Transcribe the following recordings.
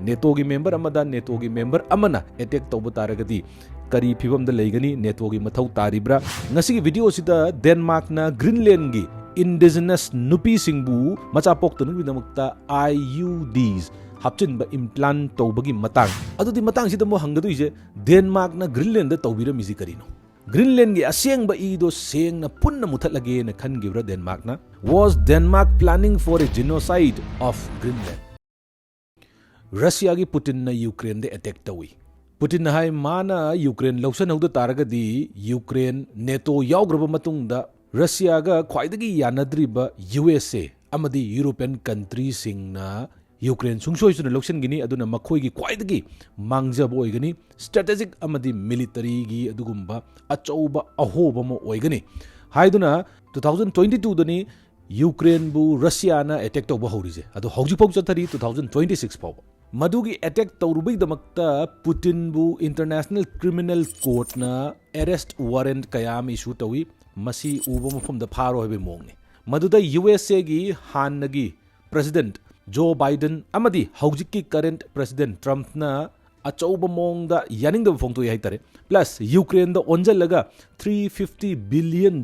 NATO की member amada NATO की member amana attack tauba taragadi kari phibam da leigani NATO की mathau taribra ngasi video sida Denmark na Greenland gi Indigenous nupi singbu macha pokta nugidamukta IUDs hapchin ba implant tawbagi matang adudi matang sida mo hangadu ise Denmark na Greenland da tawbira misi karino Greenland gi aseng ba ido seng na punna muthatlage na khangibra Denmark na was Denmark planning for a genocide of Greenland Russia gi Putin na Ukraine de attack tawi Putin na hai mana Ukraine lawsan hawda taragadi Ukraine NATO yawgraba matungda Russia ga khwaidagi yanadriba USA amadi European countries singna Ukraine sungsoi lawsan gini aduna makhoi gi khwaidagi mangjaba oigani strategic amadi military gi adugumba achauba ahoba mo oigani haiduna 2022 dani Ukraine bu Russia na attack tawba haurise adu hauji pau chathari 2026 pau Madugi attack tawrubai damakta Putin bu International Criminal Court na arrest warrant kayam issue tawi masi uba mafam da pharo hebe mongni maduda USA gi hanagi President Joe Biden amadi haujiki current President Trump na achauba mongda yaning da phongtoi haitare plus Ukraine da onjalaga $350 billion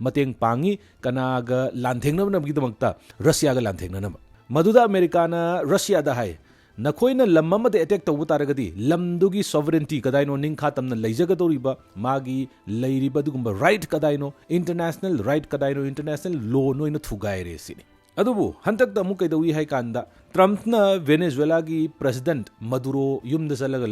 mateng pangi kanaga lanthengna na gi damakta Russia ga lanthengna na maduda America na Russia da hai Nakoina lamamade attack tawbu taragadi lamdugi sovereignty kadaino ningkha tamna leijagadoriba magi leiriba dugumba right kadaino international right kadaino international law noina thugaire sini adubu hantak da mukai hai kanda Trump na Venezuela gi president Maduro yumda salaga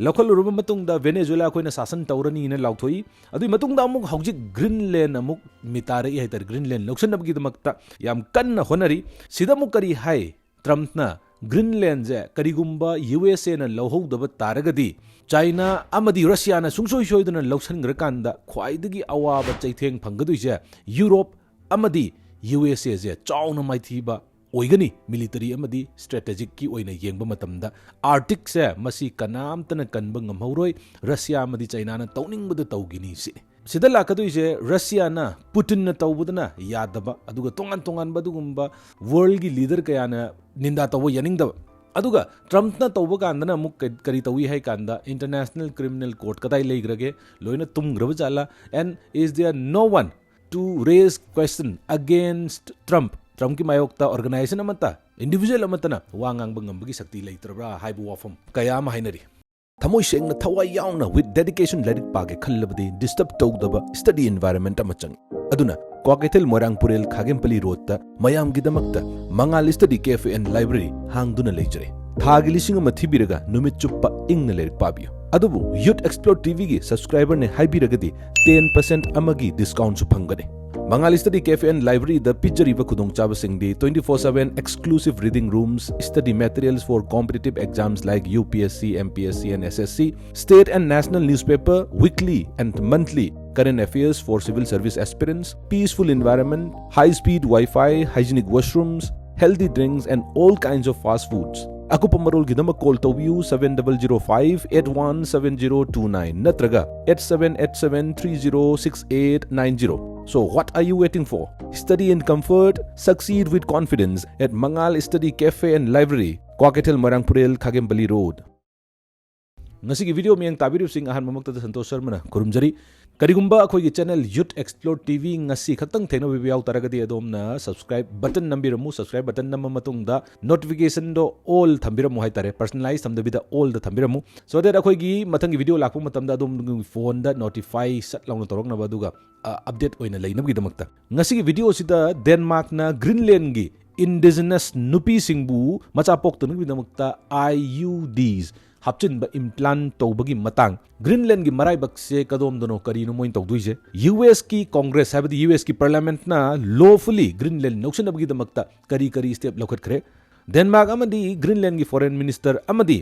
lokhalure matungda Venezuela koina sasan tawrani na lauthoi adu matungda amuk hauji Greenland amuk mitare hai tar Greenland loksanabgi damakta yam kanna honari sida mukari hai Trump na Greenland je karigumba USA na lohowdaba taragadi China amadi Russia na sungsoi soiduna lawsangrikanda khwaidagi awaba chaitheng phanggaduise Europe amadi USA je chauna maithiba oigani military amadi strategic ki oina yengba matamda Arctic se masi kanamtana kanba ngamhauroi Russia amadi China na tawningbada tawgini si sida lakaduise Russia na Putin na tawbudana yadaba aduga tongan badugumba world gi leader kayana ninda tawo yaningda aduga Trump na tawba kandana muk kari tawi hai kanda International Criminal Court kadai leigrage loina tumgraba jala and is there no one to raise question against Trump ki mayokta organization amata individual amatana wangang bangambagi sakti leitrabra haibu wafam kayama hainari Thamoi sengna thawai yauna with dedication larik page khallabadi disturb tawdaba study environment amachang aduna Kwakethel Moirangpurel Khagempali Road ta mayam gidamakta Mangal Study Cafe and Library hangduna leijare thagi lising ama thibiraga numit chuppa ingna lerik pabiyo adubu Youth Xplore TV gi subscriber ne haibiragadi 10% amagi discount su phangane Mangal Study Cafe and Library the picture kudong chabasing di 24/7 exclusive reading rooms, study materials for competitive exams like UPSC, MPSC and SSC, state and national newspaper, weekly and monthly current affairs for civil service aspirants, peaceful environment, high-speed Wi-Fi, hygienic washrooms, healthy drinks and all kinds of fast foods. Aku pamarol gidama call to view 7005817029 natraga 8787306890. So what are you waiting for? Study in comfort, succeed with confidence at Mangal Study Cafe and Library, Kwakethel Moirangpurel Khagempali Road. Ngasi ki video miyang tabiru sing ahan mamakta Santosh Sharma na kurumjari karigumba akhoi gi channel Youth Xplore TV ngasi khaktang thena bibiyaw taragadi adom na subscribe button nambiramu subscribe button namma matungda notification do all thambiramu haitare personalize thamdabida all da thambiramu so that akhoi gi mathang gi video lakpu matamda adom phone da notify sat launa torok na baduga update oina leinam gi damakta ngasi gi video sida Denmark na Greenland gi Indigenous nupi singbu macha pokta ngi damakta IUDs hapchin ba implant tawbagi matang Greenland gi Laibak se kadom dono karino moin tawduise US ki Congress habdi US ki Parliament na lawfully Greenland noksanabgi damakta kari step lokhat khre Denmark amadi Greenland gi Foreign Minister amadi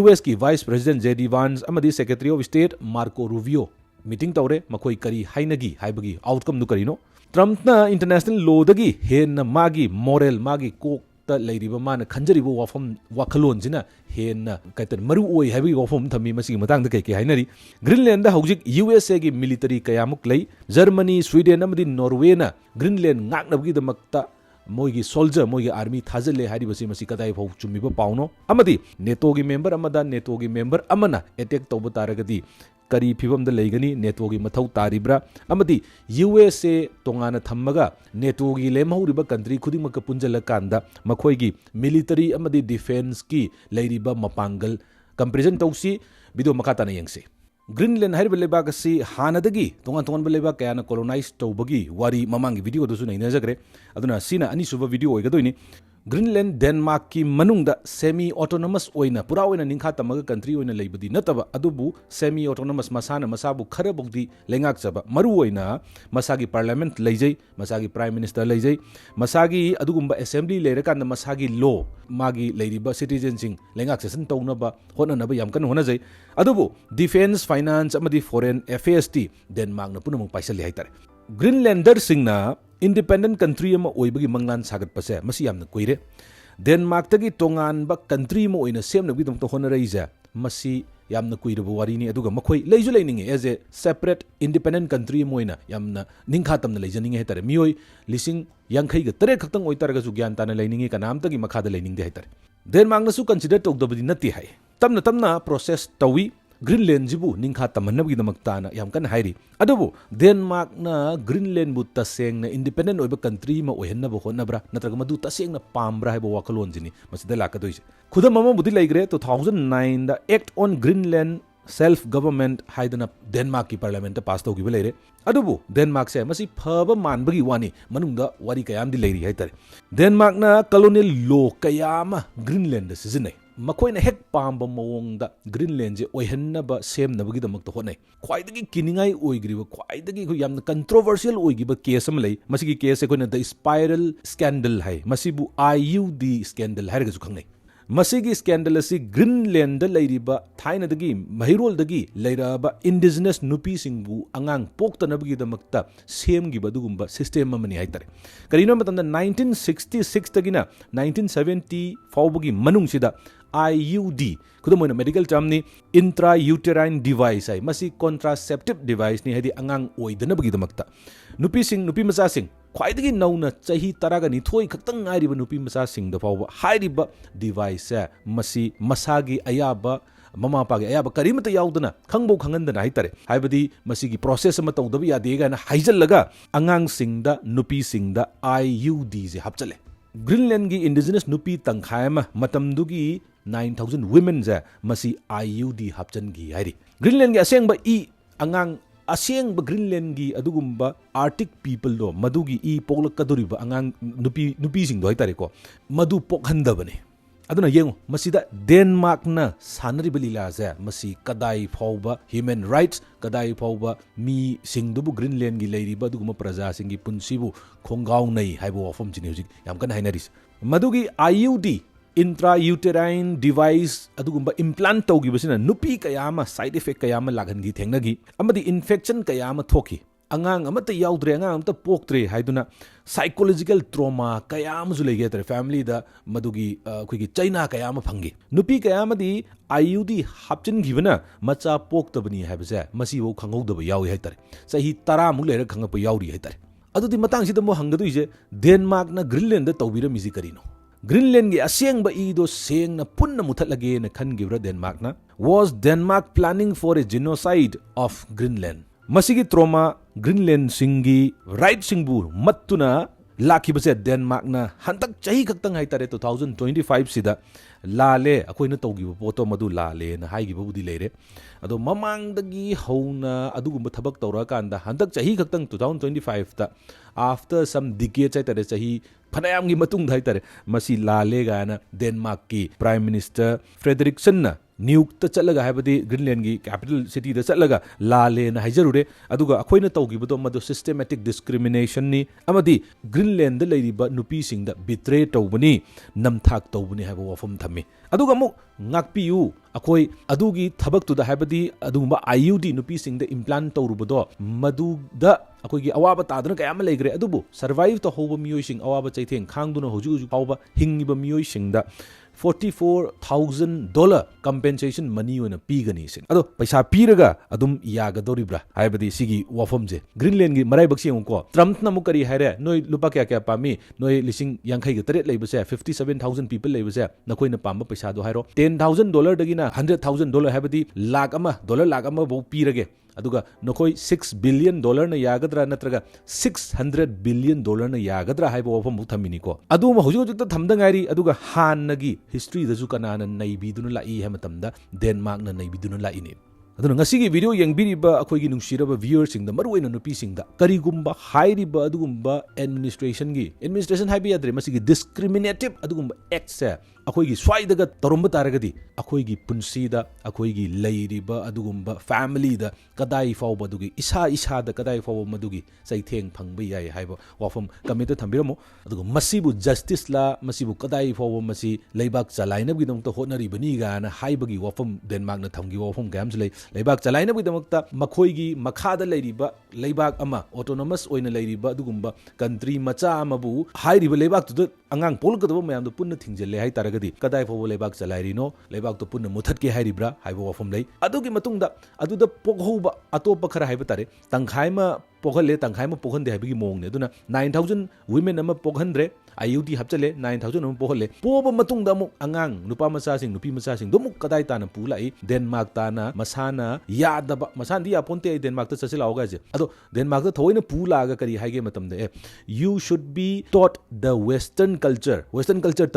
US ki Vice President JD Vance amadi Secretary of State Marco Rubio meeting tawre makhoi kari hainagi haibagi outcome nu karino Trump na international law dagi hen na magi moral magi kok leiriba mana khanjariba wafam wakhalon jina henna kaitan maru oi habi wafam thami masi matang da kai hainari Greenland da hojik USA gi military kayamuk lei Germany Sweden amadi Norway na Greenland ngaknabgi damakta मोगी soldier मोगी army थाजले हारिबसी मसी कदाई फाउ चुमिबा पाउनो अमदी NATO की member अमदा NATO की member अमना attack तौब तारगदी करी फिवम the लेगनी NATO की मथौ तारिब्रा अमदी USA तोंगाना थम्मगा NATO की लेमहौरिबा country खुदिमक पुंजल कांदा मखोयगी military अमदी defence की लेरिबा मपांगल comparison तौसी video मखाता न यंगसे ग्रीनलैंड हाइब लेबाक असि हानदगी तोंगान तोंगान लेबाक कयाना कोलोनाइज तौबगी वारी ममांगी वीडियो दोसु नैनजग्रे अदुना सिना अनिसुबा वीडियो ओइगदोइनी ग्रीनलैंड-डेनमार्क की मनुंगदा सेमी ऑटोनोमस ओइना पुरा ओइना निंखा तमगा कंट्री ओइना लेबदी नतबा अदुबु सेमी ऑटोनोमस मसाना मसाबु खरबोगदी लेंगाकजबा मरु ओइना मसागी पार्लियामेंट लेजै मसागी प्राइम मिनिस्टर लेजै मसागी अदुगुंबा असेंबली लेरकांदा मसागी लॉ मागी लेरिबा सिटीजनसिंग लेंगाकसेसन तौनबा होननबा यामकन होनजै अदुबु डिफेंस फाइनेंस अमदी फॉरेन अफेयर्स टी डेनमार्क न पुनमु पाइसले हाइतारे ग्रीनलैंडर सिंगना इंडिपेंडेंट कंट्री में ओइबगी मंगलान सागत पसे मसी यामना कुइरे डेनमार्क तगी तोंगानबा कंट्री में ओइना सेमनबगी दम होनरैजा मसी यामना कुइरबो वारीनी अदुगा मखोइ लेजु लेनिंगे as a separate independent country में ओइना यामना निंखा तमना लेजनिंगे हेतारे मियोय लिसिंग यांखै ग तरे खक्तंग ओइतारगा जु ज्ञान ताना लेनिंगे कनाम तगी मखादा लेनिंगे हेतारे डेनमार्क नसु कंसीडर तौदबदी नति हाय तमना तमना प्रोसेस तौई ग्रीनलैंड जिबु निंखा तमन्नबगीदमक्ताना याम कन हाइरी अदुबु डेनमार्क ना ग्रीनलैंड बु तसेंगना इंडिपेंडेंट ओइबा कंट्री मा ओहन्नब होनबरा नत्रग मदु तसेंगना पामब्रा हाइबो वाखलोन जिनी मसिदा लाकदोइसे खुदम मम बुदि लेग्रे 2009 दा act on Greenland self government हाइदना डेनमार्क की पार्लियामेंट पास तौगिबा लेरे अदुबु डेनमार्क से मसी फब मानबगी वानी मनुंगदा वारी कयाम दि लेरी हाइतारे डेनमार्क ना कॉलोनियल लॉ कयामा ग्रीनलैंड सिजनै मखोइना हेक पाम्बा मवोंगदा ग्रीनलैंड जे ओइहन्नबा सेमनबगीदमक्ता होनै ख्वाइदगी किनिंगाई ओइग्रिबा ख्वाइदगी खु यामना कंट्रोवर्शियल ओइगिबा केस अम लै मसिगी केस एकोइना द स्पाइरल स्कैंडल हाय मसिबु आईयूडी स्कैंडल हायरगसु खंगनै मसिगी स्कैंडल असि ग्रीनलैंड लैरिबा थाइनदगी महिरोलदगी लैराबा इंडिजिनस नुपी सिंगबु अंगांग पोक्तनबगीदमक्ता सेमगिबा दुगुंबा सिस्टम अमनि हाइतारे करिनो मतंदा 1966 तगिना 1970 फाउबगी मनुंगसिदा IUD खुदम मेडिकल टर्मनी इंट्रा यूटेराइन डिवाइस है मसी कॉन्ट्रासेप्टिव डिवाइस नि हदी अंगांग ओइदनबगीदमक्ता नुपी सिंग नुपी मचा सिंग ख्वाइदगी नौना चाही तरागा निथोई खक्तंग आइरिबा नुपी मचा सिंग द फाउबा हाइरिबा डिवाइस है मसी मसागी अयाबा ममा पागे अयाबा करीमत याउदना खंगबो खंगंदना हाइतारे हाइबदी मसीगी प्रोसेस अमा तौदबा यादेगा ना हाइजल्लगा अंगांग सिंगदा नुपी सिंगदा IUD जे हापचले ग्रीनलैंड की इंडिजिनस नुपी तंखाय मतमदुगी 9,000 women जे मसी IUD हापचनगी हाइरी ग्रीनलैंड की असेंग ई अंगांग असेंग ग्रीनलैंड की अदुगुंबा आर्टिक पीपल दो मदुगी ई पोगलकदुरिबा अंगांग नुपी सिंग दो हाइतारेको मदु पोखंदबने अदुना येंगो मसीदा डेनमार्क न सानरिबा लीला जे मसी कदाई फाउबा ह्यूमन राइट्स कदाई फाउबा मी सिंगदुबु ग्रीनलैंड की लेरिबा दुगुमा प्रजा सिंगी पुंसीबु खोंगाव नै हाइबो वाफम जिनि हुजिक याम कन हाइनरिस मदुगी IUD इंट्रा यूटेराइन डिवाइस अदुगुंबा इम्प्लांट तौगिबसिना नुपी कयामा साइड इफेक्ट कयामा लागनगी थेंगनगी अमदी इन्फेक्शन कयामा थोकी अंगांग अमत याउद्रे अंगांग अमत पोक्त्रे हाइदुना साइकोलॉजिकल ट्रॉमा कयामसु लेगे तरे फैमिली दा मदुगी खुगी चाइना कयाम फंगी नुपी कयामदी IUD हापचिनगिबना मचा पोक्तबनी हाइबसे मसी वो खंगौदब याउ हाइतरे सही 10 मुक लेर खंगप याउरी हाइतरे अदुदी मतंग सिदा मो हंगदुइजे डेनमार्क ना ग्रीनलैंड दा तौबिरमिजी करिनो ग्रीनलैंड की असेंग ईदो सेंगना पुन्न मुथलगे न खनगिब्रा डेनमार्क ना was Denmark planning for a genocide of Greenland मसीगी ट्रोमा ग्रीनलैंड सिंगी राइट सिंगबु मत्तुना लाखिबसे डेनमार्क ना हंतक चाही खक्तंग हाइतारे 2025 सिदा लाले अखोइना तौगिबो पोतो मदु लाले न हाइगिबबुदी लेरे अदो ममांगदगी हौना अदुगुंबा थबक तौरा कांदा हंतक चाही खक्तंग 2025 ता आफ्टर सम डिकेड्स हाइतारे चाही फनायामगी मतुंग हाइतारे मसी लाले गाना डेनमार्क की प्राइम मिनिस्टर फ्रेडरिक्सन न्यूक चलगा है ग्रीनलैंड की कैपिटल सिटी चलगा लाले हाइजरुरे अदुगा अखोइना तौगिबदो मदो सिस्टेमेटिक डिस्क्रिमिनेशन नि अमदी ग्रीनलैंड नुपी नुपीसिंगदा बिट्रे तौबनी नमथाक तौबनी हाइबो वफम थम्मी अदुगा मु ngakpiyu akoi adugi thabak tu da habadi adumba IUD nupi sing da implant tawrubodo madu da akoi gi awaba taduna kayam legre adubu survive to hoba miyoi sing awaba chaitheng khangduna hoju hoju awaba hingiba miyoi sing da $44,000 compensation money on a pigani sin ado paisa piraga adum yagadoribra haibadi sigi wafamje Greenland gi marai baksi ko Trump na mukari haire noi lupa kya pami noi lising yankhai gi tret leibase 57,000 people leibase nakoi na pamba paisa do hairo $10,000 dagina $100,000 haibadi lakh ama dollar lakh ama bo pirage aduga nokoi $6 billion na yagadra natraga $600 billion na yagadra haibo wafam bu thamini ko aduma hoju hoju ta thamda ngairi aduga hannagi history da ju kanana naibiduna lai ha matamda Denmark na naibiduna lai ni aduna ngasigi video yengbiriba akoigi nungsiraba viewers singda maruina nupi singda karigumba hairiba adugumba administration haibi adre masigi discriminative adugumba act se akoigi swaida tarumba taragadi akoigi punsida akoigi leiriba adugumba family da kadai fawba dugi isa da kadai fawba madugi saitheng phangba yai haiba wafam kamita thambiramo aduga masibu justice la masibu kadai fawba masi Laibak chalaina bi dong to honari bani ga na haibagi wafam Denmark na thamgi wafam gams lei Laibak chalaina bi dong ta makhoigi makhada leiriba Laibak ama autonomous oina leiriba adugumba country macha amabu hairiba Laibak tu angang polgadaba mayam do punna thingjelle hai taragadi kadai fo Laibak chalairino Laibak to punna muthatke hairibra haibo wafam lei adugi matungda aduda pokhoba atopa khara haiba tare tangkhaima pokhale tangkhaima pokhande haibigi mongne aduna 9,000 women ama pokhandre IUD hapchale 9,000 ama pokhale poba matungda amuk angang nupa macha sing nupi macha sing domuk kadai tana pulai Denmark tana masana yadaba masandi aponte Denmark ta chasila hoga je ado Denmark ta thoina pulaga kari haige matamde you should be taught the western culture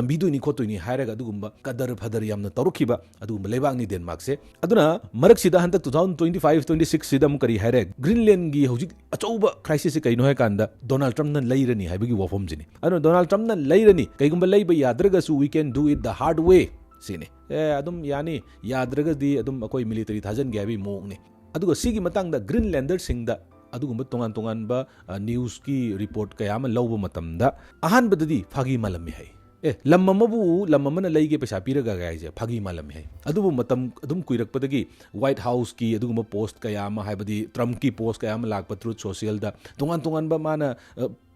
tambidu ni khotu ni hairaga adugumba kadar phadar yamna tarukhiba adugumba Laibak ni Denmark se aduna marak sida hantak 2025-26 sida mu kari haire Greenland gi hojik achouba crisis kai no hai kanda Donald Trump na leirani haibagi wafam jini ado Donald Trump na leirani kaigumba leiba yadraga su we can do it the hard way sine adum yani yadraga di adum akoi military thajan ge abi mong ne aduga sigi matang da Greenlander singda adugumba tongan ba news ki report kayama lawba matamda ahan badadi phagi malami hai lamamana leige pesa piraga gaije phagi malami hai adubu matam adum kuirakpadagi White House ki adugumba post kayama haibadi Trump ki post kayama lakpa truth social da tongan ba mana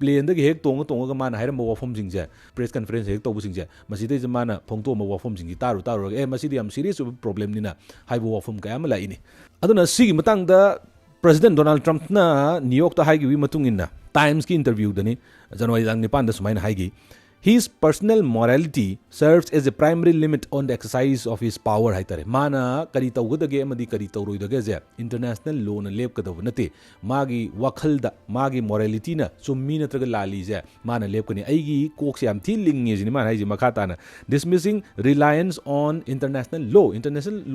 plane da hek tonga mana hairamba wafam jingje press conference hek tobu singje maside je mana phongto ma wafam jingi taru maside am serious problem ni na haibo wafam kayama la ini aduna sigi matang da President Donald Trump na New York ta haigi wi matungin na Times ki interview dani January 9 da sumaina haigi his personal morality serves as a primary limit on the exercise of his power haitare mana kari tawgadage amadi kari tawroidage je international law na lepkadaw nate magi wakhalda magi morality na chummi natraga lali je mana lepkani aigi kokse am thi lingi jini mana haiji makhata na dismissing reliance on international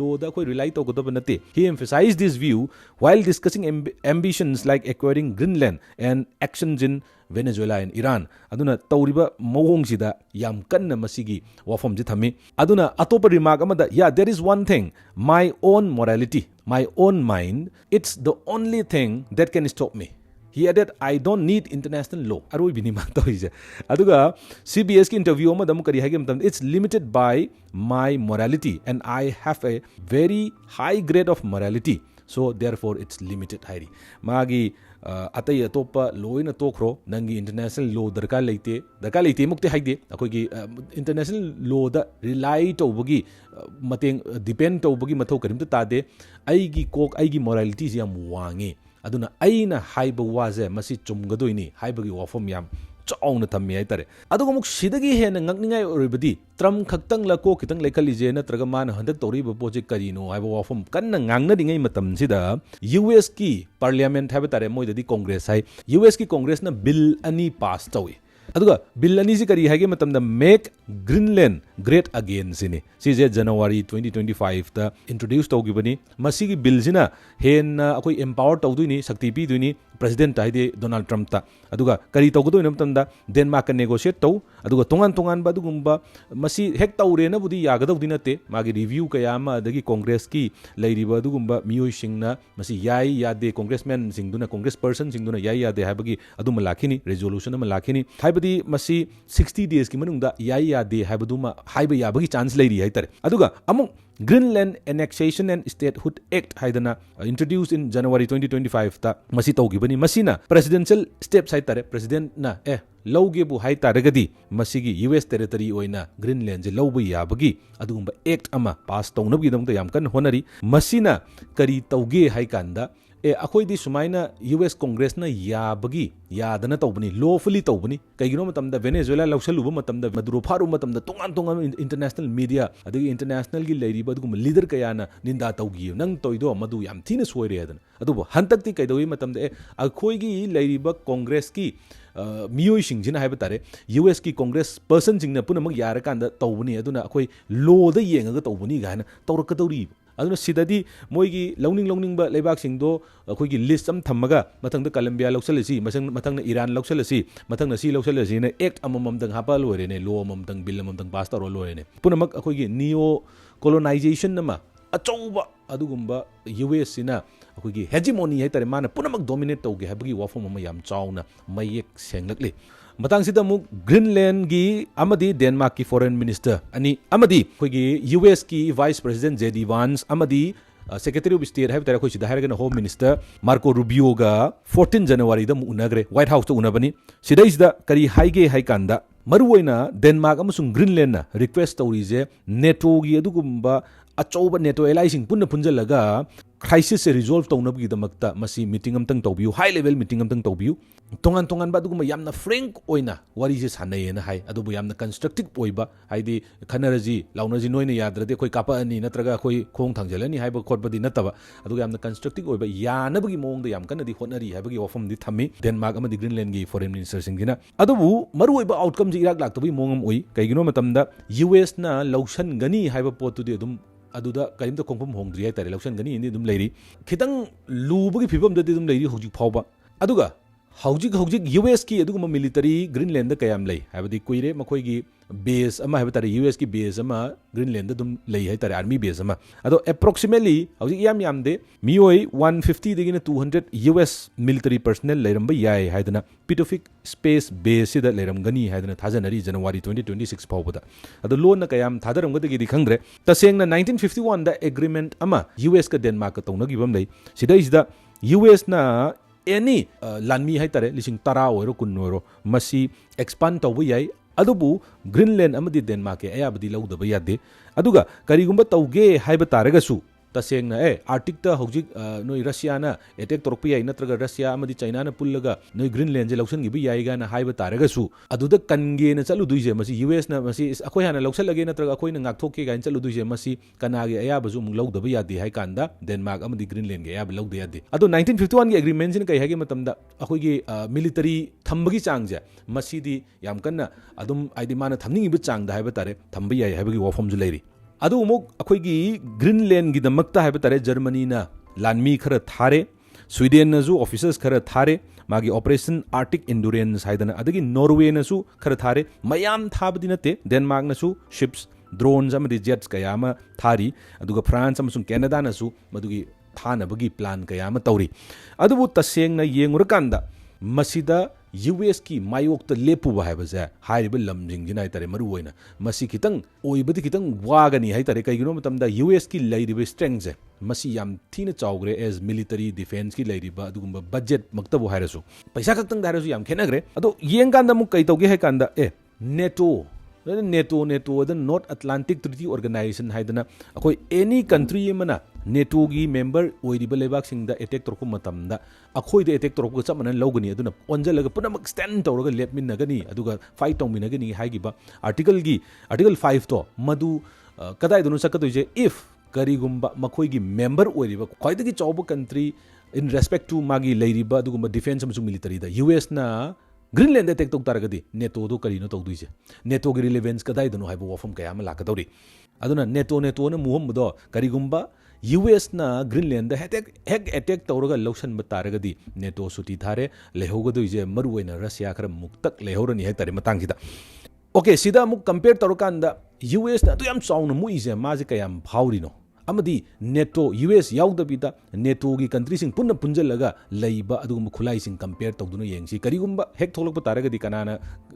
law da koi rely tawgadaw nate he emphasized this view while discussing ambitions like acquiring Greenland and actions in Venezuela and Iran aduna tawriba mawong sida yam kanna masigi wafam je thami aduna atopa remark amada there is one thing my own morality my own mind it's the only thing that can stop me he added I don't need international law aroi bini mak toise aduga CBS ki interview amada mu kari hagem tam it's limited by my morality and I have a very high grade of morality so therefore it's limited hairi magi atai atopa loina tokro nangi international law darka leite mukte haide akogi international law da rely tawbagi mateng depend tawbagi mathau karimta tade aigi kok aigi morality yam wange aduna aina haiba waze masi chumgadoini haibagi wafam yam chauna thammi ai tare aduga muk sidagi hena ngakningai oribadi Trump khaktang la ko kitang lekhalije natraga man handak toriba project karino haiba wafam kanna ngangna dingai matam sida US ki parliament haiba tare moidadi congress hai US ki congress na bill ani pass tawi aduga bill ani si kari hage matam da make Greenland great again sini si je January 2025 ta introduce tawgibani masigi bill sina hen akoi empower tawduini sakti pi duini president haide Donald Trump ta aduga kari tawgudoi matam da Denmark ka negotiate taw aduga tongan ba adugumba masi hek tawre na budi yagadau dinate magi review kayama adagi congress ki leiriba adugumba miyoi singna masi yai yade congressman singduna congressperson singduna yai yade habagi aduma lakhini resolution ama lakhini haibadi masi 60 days ki manungda yai yade haibaduma haiba yabagi chance leiri haitare aduga amuk Greenland Annexation and Statehood Act haidana introduced in January 2025 ta masi tawgibani masina presidential steps haitare president na lauge bu haitaragadi masigi US territory oina Greenland je laubu yabagi adugumba act ama pass tawnabgi damta yam kan honari masina kari tawge haikanda akhoi sumaina US Congress na yabagi yadana tawbani lawfully tawbani kaigino matamda Venezuela lawsaluba matamda Maduro faru matamda tongan international media adagi international gi leiri badugum leader kayana ninda tawgi nang toido madu yam thina soire adan adubo hantakti kaidowi matamda akhoi gi leiri ba Congress ki miyoi singjina haiba tare US ki Congress person jingna punamak yarakanda tawbani aduna akhoi law da yengaga tawbani gaina tawrakadori aduna sidadi moigi longning ba Laibak singdo akhoi list am thamaga mathang da Colombia lawsalasi mathang na Iran lawsalasi mathang na si lawsalasi na act amamam dang hapa lore ne law amam dang bill amam dang pass taro lore ne punamak akhoi neo colonization nama achauba adugumba US sina akhoi hegemony haitare mana punamak dominate tawge habagi wafam ama yam chauna mayek senglakli matang sida muk Greenland gi amadi Denmark ki foreign minister ani amadi khoi US ki vice president JD Vance amadi secretary of state have tara khoi sida haragana home minister Marco Rubio ga 14 January da unagre white house to unabani sida isda kari haige haikanda maruoina Denmark amasung Greenland na request tawrije NATO gi adugumba achauba NATO allies sing punna punjalaga crisis resolve tawnabgi damakta masi meeting amtang tawbiu high level meeting amtang tawbiu tongan ba aduguma yamna frank oina wari je sanayena hai adubu yamna constructive oiba haidi khanaraji launaji noina yadrade khoi kapa ani natraga khoi khong thangjalani haiba khotbadi nataba aduga yamna constructive oiba yanabagi mongda yam kanadi hotnari haibagi wafam di thammi Denmark amadi Greenland gi foreign minister singina adubu maru oiba outcome ji irak laktabi mongam oi kaigino matamda US na lausan gani haiba potu di adum aduda karimta kongpam hongdri hai tare lausan gani indi dum leiri khitang lubagi phibam dadi dum leiri hojik phawba aduga hojik US ki aduguma military Greenland da kayam lei habadi kuire makoi gi base ama habitare US ki base ama Greenland da dum lei hai tare army base ama ado approximately hojik yam de mioi 150 degina 200 US military personnel leiramba yai haidana Pacific space base da leiram gani haidana thajanari January 2026 phawbada ado loan na kayam thadaram gadi gi khangre tasengna 1951 da agreement ama US ka Denmark ka tawnagi bam lei sida isda US na any lanmi hai tare lising tara oiro kun oiro masi expand tawbu yai adubu Greenland amadi Denmark ke ayabadi laudaba yade aduga karigumba tawge haiba taragasu tasengna Arctic ta hojik noi Russia na attack torpi yai natraga Russia amadi China na pullaga noi Greenland je lausan gibi yai ga na haiba taragasu aduda kange na chalu duije masi US na masi akhoi hana lausal lage natraga akhoi na ngak thokke ga chalu duije masi kanage ayabazu mung laudaba yade hai kanda Denmark amadi Greenland ge ayab laude yade adu 1951 gi agreement jin kai hage matamda akhoi gi military thambagi changje masi di yam kanna adum aidi mana thamning ibu chang da haiba tare thambi yai haibagi wafam ju leiri adu muk akhoi Greenland gi damakta haiba tare Germany na lanmi khara thare Sweden na ju officers khara thare magi operation Arctic endurance haidana adagi Norway na su khara thare mayam thabadi nate Denmark na su ships drones amadi jets kayama thari aduga France amasung Canada na su madugi thana bagi plan kayama tawri adubu taseng na yengurakanda masida US ki mayokta lepu ba haibaze hairiba lamjing jinai tare maru oina masi kitang oibadi kitang wagani hai tare kaigino matamda US ki lairiba strength je masi yam thina chawgre as military defense ki lairiba adugumba budget maktabu hairasu paisa kaktang darasu yam khenagre ado yengkanda muk kai tawge hai kanda NATO the North Atlantic Treaty Organization haidana akhoi any country mana NATO gi member oiriba lebak singda attack torku matamda akhoi de attack torku chamana logani aduna onjalaga punamak stand tawraga lepminagani aduga fight tawminagani haigiba article 5 to madu kadai dunu sakatoije if karigumba makhoi gi member oiriba khwaidagi chawba country in respect to magi leiriba adugumba defense amsu military da US na Greenland attack tok taragadi NATO do karino tawduise NATO gi relevance kadai dunu haibu wafam kayama lakadori aduna NATO na muham do karigumba US na Greenland da attack tawraga lawsan bataragadi NATO suti thare lehogadoise maruena Russia khara muktak lehorani hai tare matang sida okay sida muk compare tawrakanda US na to yam chauna muise maje kayam phawrino amadi NATO US yaudabida NATO gi country sing punna punjalaga leiba adugum khulai sing compare tawduna yengsi karigumba hek tholok taragadi kanana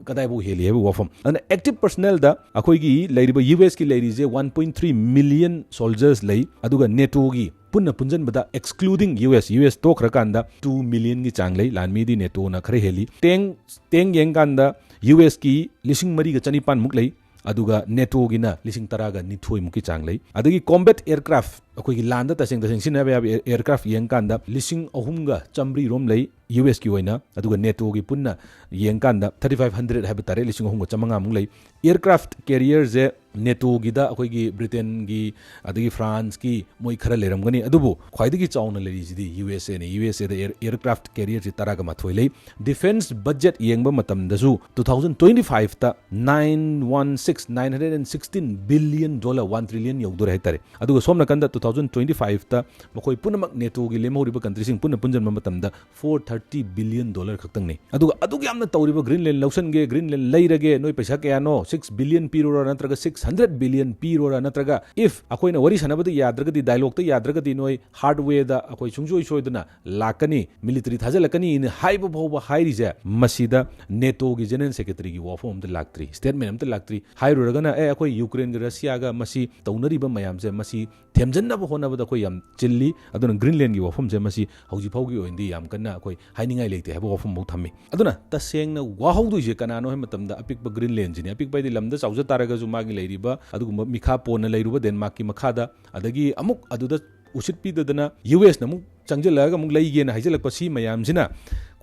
kadai bo heli hebe wafam an active personnel da akhoi gi leiriba US ki leirize 1.3 million soldiers lei aduga NATO gi punna punjan bada excluding US to khrakanda 2 million gi changlei lanmi di NATO na khare heli teng yeng kanda US ki lising mari ga chani pan muk lei aduga NATO gi na lising taraga nithoi muki changlei adagi combat aircraft akoi gi land ta sing sinaba aircraft yeng kanda lising ahumga chamri rom lei US ki oina aduga NATO gi punna yeng kanda 3500 hab tare lising ahumga chamanga mung lei aircraft carrier je NATO gi da akoi gi Britain gi adagi France ki moi khara leram gani adubu khwaidagi chauna leri jidi USA ne USA da aircraft carrier ji taraga ma thoi lei defense budget yengba matam dasu 2025 ta 916 billion dollar 1 trillion yogdur hai tare aduga somna kanda 2025 ta makoi punamak NATO gi lemhoriba country sing punna punjan matam da 430 billion dollar khaktang ne aduga yamna tawriba Greenland lausan ge Greenland leirage noi paisa kaya no 6 billion pirora natraga 600 billion pirora natraga if akoina wari sanabadi yadragadi dialogue ta yadragadi noi hardware da akoi chungjoi soiduna lakani military thajalakani in haiba bhawba hairija masida NATO gi general secretary gi wafom da laktri statement am ta laktri hairuragana akoi Ukraine gi Russia ga masi taunariba mayam je masi themjanna ba hona ba da koi yam chilli aduna Greenland gi wafom je masi hauji phawgi oindi yam kanna akoi hainingai leite haba wafom mo thammi aduna tasengna wahaudu je kanano he matamda apik ba Greenland jini apik ba di lamda chawja taraga ju magi leiriba adugumba mikha pona leiruba Denmark ki makhada adagi amuk aduda usitpi dadana US namuk changjalaga muk leige na haijalakpa si mayam jina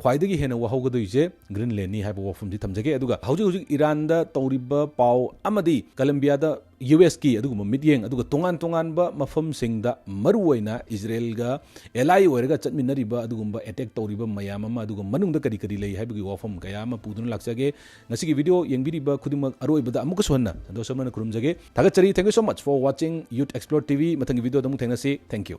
khwaidagi hena wahaugadoise Greenland ni haiba wafum di thamjage aduga hauji Iran da tawriba pau amadi Colombia da US ki aduguma midyeng aduga tongan ba mafam singda maruwaina Israel ga ally oiraga chatminariba adugumba attack tawriba mayam ama aduga manungda kari lei haibagi wafam kayama puduna laksage ngasigi video yengbiriba khudimak aroibada amuka sohanna ado samana kurumjage thagachari thank you so much for watching Youth Xplore TV mathangi video da mu thengnasi thank you